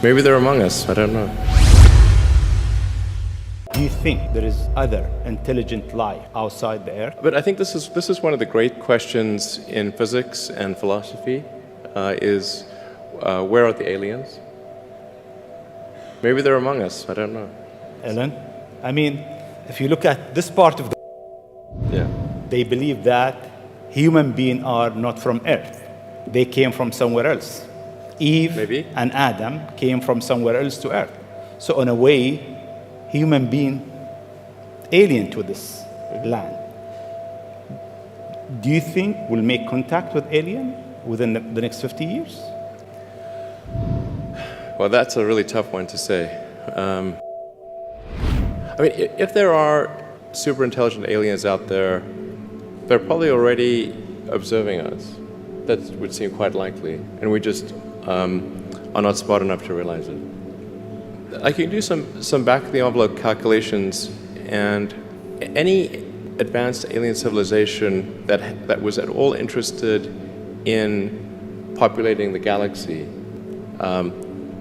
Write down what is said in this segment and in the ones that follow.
Maybe they're among us. I don't know. Do you think there is other intelligent life outside the Earth? But I think this is one of the great questions in physics and philosophy, where are the aliens? Maybe they're among us. I don't know. Ellen? I mean, if you look at this part of the Yeah. they believe that human beings are not from Earth. They came from somewhere else. Eve Maybe. and Adam came from somewhere else to Earth. So in a way, human being alien to this land. Do you think we'll make contact with alien within the next 50 years? Well, that's a really tough one to say. I mean, if there are super intelligent aliens out there, they're probably already observing us. That would seem quite likely, and we just are not smart enough to realize it. I can do some back-of-the-envelope calculations, and any advanced alien civilization that was at all interested in populating the galaxy,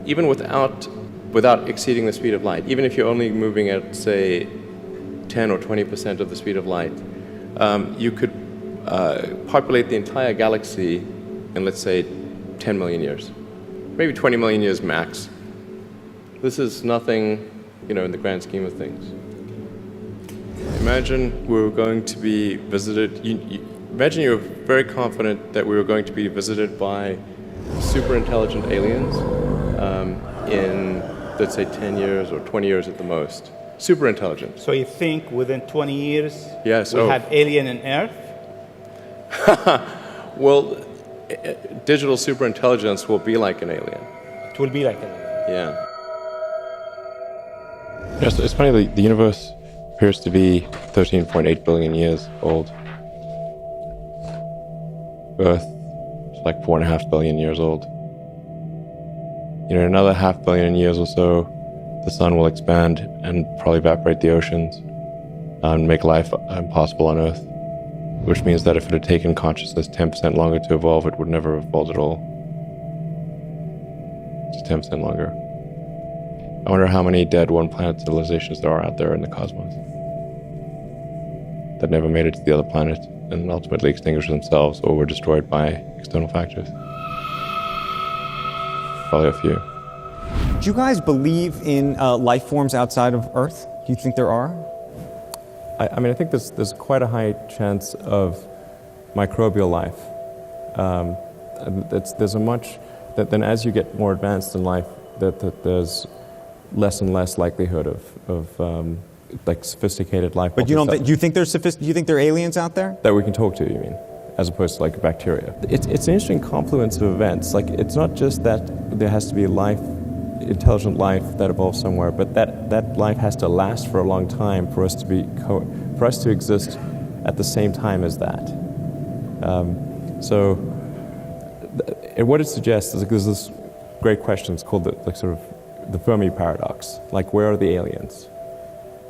even without exceeding the speed of light, even if you're only moving at, say, 10 or 20% of the speed of light, you could populate the entire galaxy in, let's say, 10 million years, maybe 20 million years max. This is nothing, in the grand scheme of things. Imagine we were going to be visited. Imagine you were very confident that we were going to be visited by super intelligent aliens in, let's say, 10 years or 20 years at the most. Super intelligent. So you think within 20 years Yes. we'll have alien in Earth? Well, digital superintelligence will be like an alien. It will be like an alien. Yeah. Yes, it's funny, the universe appears to be 13.8 billion years old. Earth is like 4.5 billion years old. In another 500 million years or so, the sun will expand and probably evaporate the oceans and make life impossible on Earth, which means that if it had taken consciousness 10% longer to evolve, it would never have evolved at all. Just 10% longer. I wonder how many dead one-planet civilizations there are out there in the cosmos that never made it to the other planet and ultimately extinguished themselves or were destroyed by external factors. Probably a few. Do you guys believe in life forms outside of Earth? Do you think there are? I mean, I think there's quite a high chance of microbial life. There's a much then as you get more advanced in life, that there's less and less likelihood of like sophisticated life. But do you think there are aliens out there that we can talk to? You mean, as opposed to like bacteria? It's an interesting confluence of events. Like, it's not just that there has to be intelligent life that evolves somewhere, but that life has to last for a long time for us to exist at the same time as that. What it suggests is there's this great question. It's called the Fermi paradox. Like, where are the aliens?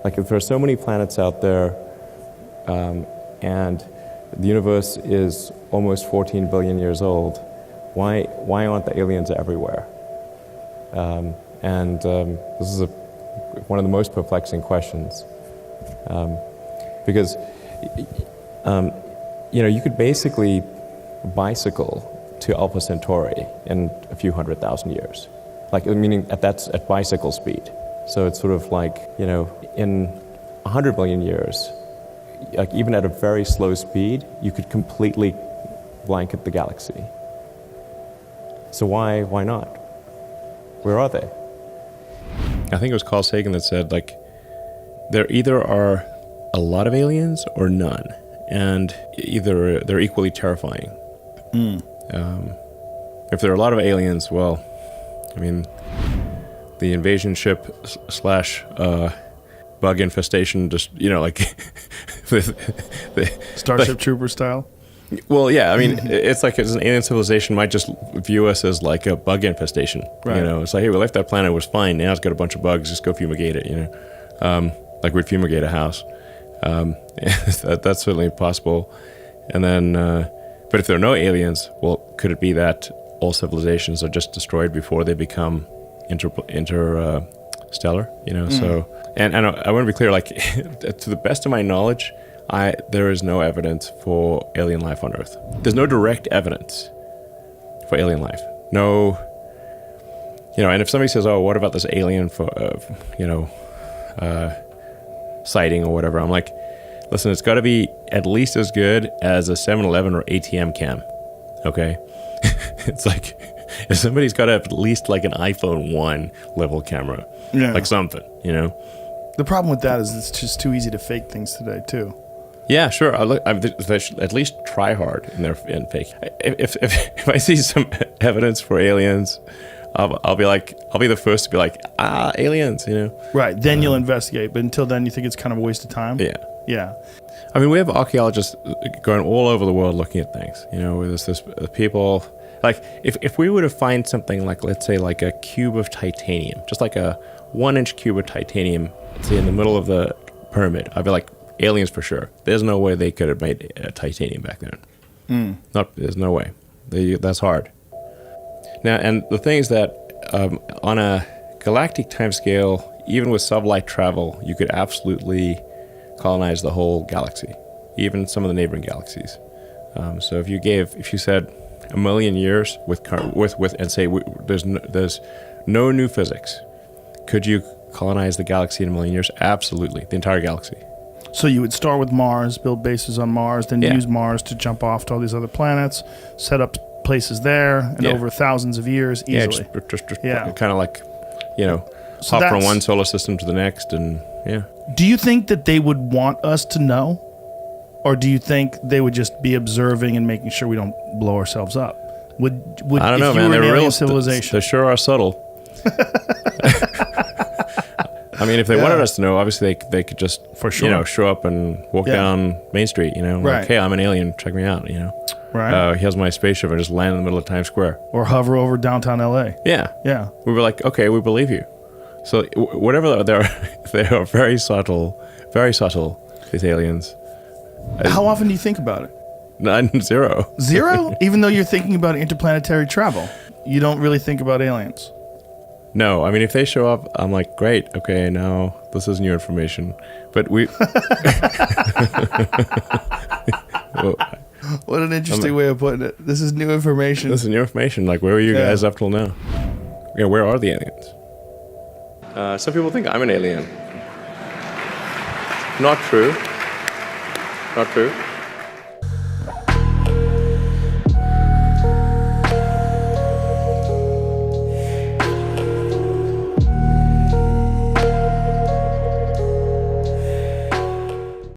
Like, if there are so many planets out there, and the universe is almost 14 billion years old, why aren't the aliens everywhere? This is one of the most perplexing questions, because you could basically bicycle to Alpha Centauri in a few 100,000 years, meaning that's at bicycle speed. So it's sort of like, in 100 million years, like even at a very slow speed, you could completely blanket the galaxy. So why not? Where are they? I think it was Carl Sagan that said, there either are a lot of aliens or none, and either they're equally terrifying. If there are a lot of aliens, well, I mean, the invasion ship / bug infestation, just, Starship Trooper style? Well, yeah, I mean, it's like an alien civilization might just view us as like a bug infestation. Right. It's like, hey, we left that planet, it was fine. Now it's got a bunch of bugs, just go fumigate it, like we'd fumigate a house. That's certainly possible. And then, but if there are no aliens, well, could it be that all civilizations are just destroyed before they become interstellar, you know. So, and I want to be clear, like, to the best of my knowledge, there is no evidence for alien life on Earth. There's no direct evidence for alien life. No, you know. And if somebody says, "Oh, what about this alien for, sighting or whatever?" I'm like, listen, it's got to be at least as good as a 7-Eleven or ATM cam. Okay, it's like if somebody's got at least like an iPhone 1 level camera, like something, you know. The problem with that is it's just too easy to fake things today too. Yeah, sure. They should at least try hard in fake. If I see some evidence for aliens, I'll be the first to be like, aliens, you know. Right. Then you'll investigate, but until then, you think it's kind of a waste of time. Yeah. Yeah. I mean, we have archaeologists going all over the world looking at things. You know, there's this people. Like, if we were to find something like, let's say, like a cube of titanium, just like a 1-inch cube of titanium, say in the middle of the pyramid, I'd be like, aliens for sure. There's no way they could have made titanium back then. There's no way. That's hard. Now, and the thing is that on a galactic timescale, even with sublight travel, you could absolutely colonize the whole galaxy, even some of the neighboring galaxies. So if you said 1 million years with and say there's no new physics, could you colonize the galaxy in 1 million years? Absolutely, the entire galaxy. So you would start with Mars, build bases on Mars, then use Mars to jump off to all these other planets, set up places there, and over thousands of years easily. Just kind of like, you know, So hop from that's- one solar system to the next, and Do you think that they would want us to know? Or do you think they would just be observing and making sure we don't blow ourselves up? Would I don't know, if you man. were an They're alien real civilization? They sure are subtle. I mean, if they wanted us to know, obviously they could just, For sure. you know, show up and walk down Main Street, you know, Right. like, hey, I'm an alien, check me out, you know. Right. Here's my spaceship, and just land in the middle of Times Square. Or hover over downtown LA. Yeah. Yeah. We were like, okay, we believe you. So whatever they are very subtle, these aliens. How often do you think about it? None, zero. Zero? Even though you're thinking about interplanetary travel, you don't really think about aliens. No, I mean, if they show up, I'm like, great, okay, now this is new information. But we... Well, What an interesting way of putting it. This is new information. this is new information. Like, where were you guys up till now? Yeah, where are the aliens? Some people think I'm an alien. Not true. Not true.